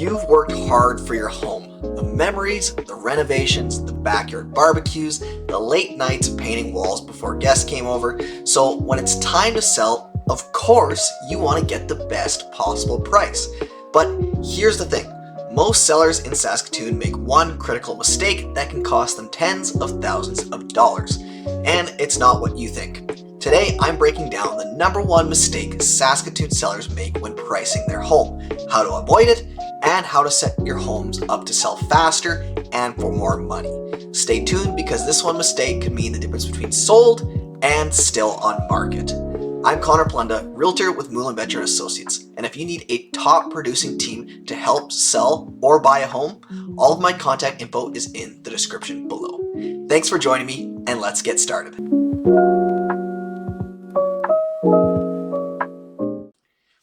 You've worked hard for your home. The memories, the renovations, the backyard barbecues, the late nights painting walls before guests came over. So when it's time to sell, of course, you want to get the best possible price. But here's the thing. Most sellers in Saskatoon make one critical mistake that can cost them tens of thousands of dollars. And it's not what you think. Today, I'm breaking down the number one mistake Saskatoon sellers make when pricing their home, how to avoid it, and how to set your homes up to sell faster and for more money. Stay tuned because this one mistake could mean the difference between sold and still on market. I'm Conor, Palendat, Realtor with Palendat Associates, and if you need a top producing team to help sell or buy a home, all of my contact info is in the description below. Thanks for joining me, and let's get started.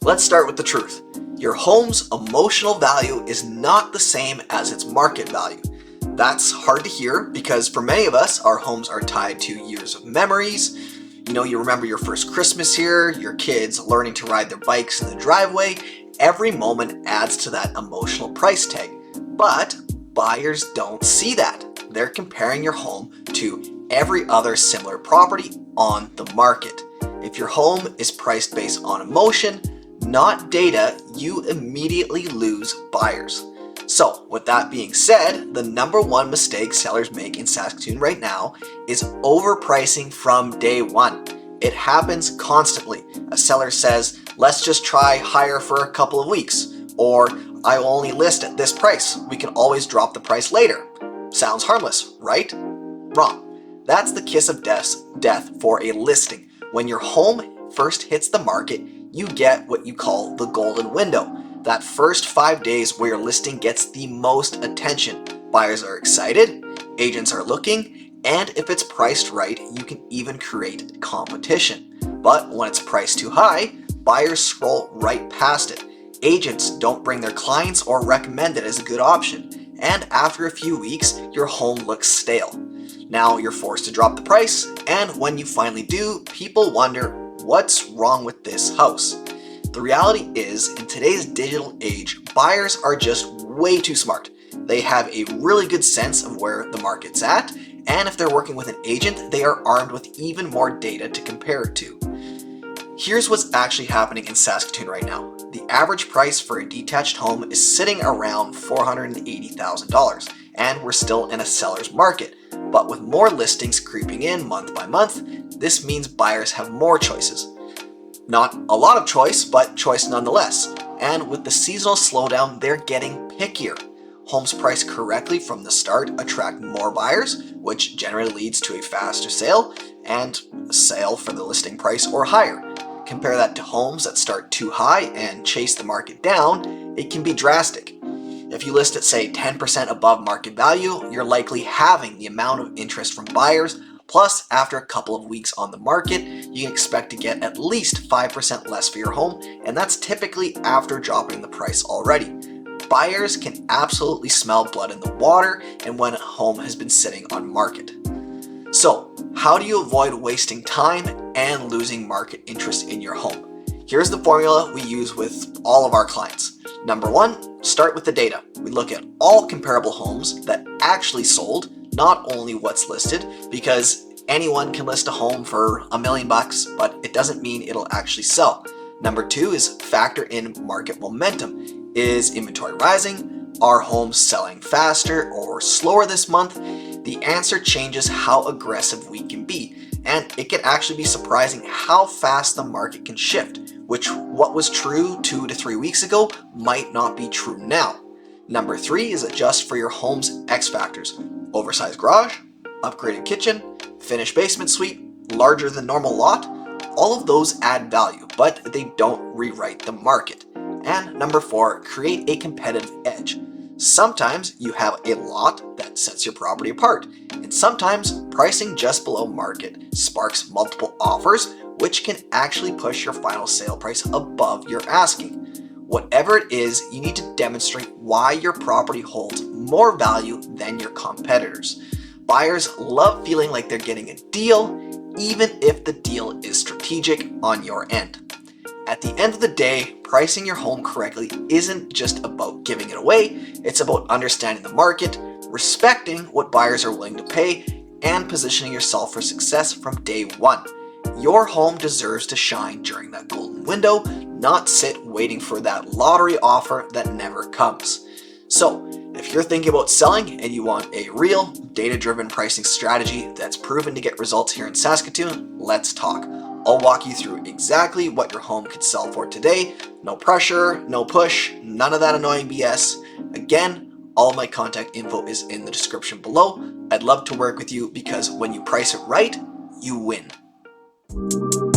Let's start with the truth. Your home's emotional value is not the same as its market value. That's hard to hear because for many of us, our homes are tied to years of memories. You remember your first Christmas here, your kids learning to ride their bikes in the driveway. Every moment adds to that emotional price tag. But buyers don't see that. They're comparing your home to every other similar property on the market. If your home is priced based on emotion, not data, you immediately lose buyers. So with that being said, the number one mistake sellers make in Saskatoon right now is overpricing from day one. It happens constantly. A seller says, let's just try higher for a couple of weeks, or I will only list at this price. We can always drop the price later. Sounds harmless, right? Wrong. That's the kiss of death for a listing. When your home first hits the market, you get what you call the golden window. That first 5 days where your listing gets the most attention. Buyers are excited, agents are looking, and if it's priced right, you can even create competition. But when it's priced too high, buyers scroll right past it. Agents don't bring their clients or recommend it as a good option. And after a few weeks, your home looks stale. Now you're forced to drop the price, and when you finally do, people wonder, what's wrong with this house? The reality is, in today's digital age, buyers are just way too smart. They have a really good sense of where the market's at, and if they're working with an agent, they are armed with even more data to compare it to. Here's what's actually happening in Saskatoon right now. The average price for a detached home is sitting around $480,000, and we're still in a seller's market. But with more listings creeping in month by month, this means buyers have more choices. Not a lot of choice, but choice nonetheless. And with the seasonal slowdown, they're getting pickier. Homes priced correctly from the start attract more buyers, which generally leads to a faster sale and a sale for the listing price or higher. Compare that to homes that start too high and chase the market down, it can be drastic. If you list at say 10% above market value, you're likely having the amount of interest from buyers. Plus, after a couple of weeks on the market, you can expect to get at least 5% less for your home, and that's typically after dropping the price already. Buyers can absolutely smell blood in the water and when a home has been sitting on market. So, how do you avoid wasting time and losing market interest in your home? Here's the formula we use with all of our clients. Number one, start with the data. We look at all comparable homes that actually sold, not only what's listed, because anyone can list a home for $1 million, but it doesn't mean it'll actually sell. Number two is factor in market momentum. Is inventory rising? Are homes selling faster or slower this month? The answer changes how aggressive we can be, and it can actually be surprising how fast the market can shift, which what was true 2 to 3 weeks ago might not be true now. Number three is adjust for your home's X factors. Oversized garage, upgraded kitchen, finished basement suite, larger than normal lot. All of those add value, but they don't rewrite the market. And number four, create a competitive edge. Sometimes you have a lot that sets your property apart, and sometimes pricing just below market sparks multiple offers, which can actually push your final sale price above your asking. Whatever it is, you need to demonstrate why your property holds more value than your competitors. Buyers love feeling like they're getting a deal, even if the deal is strategic on your end. At the end of the day, pricing your home correctly isn't just about giving it away, it's about understanding the market, respecting what buyers are willing to pay, and positioning yourself for success from day one. Your home deserves to shine during that golden window, not sit waiting for that lottery offer that never comes. So, if you're thinking about selling and you want a real, data-driven pricing strategy that's proven to get results here in Saskatoon, let's talk. I'll walk you through exactly what your home could sell for today. No pressure, no push, none of that annoying BS. Again, all my contact info is in the description below. I'd love to work with you because when you price it right, you win.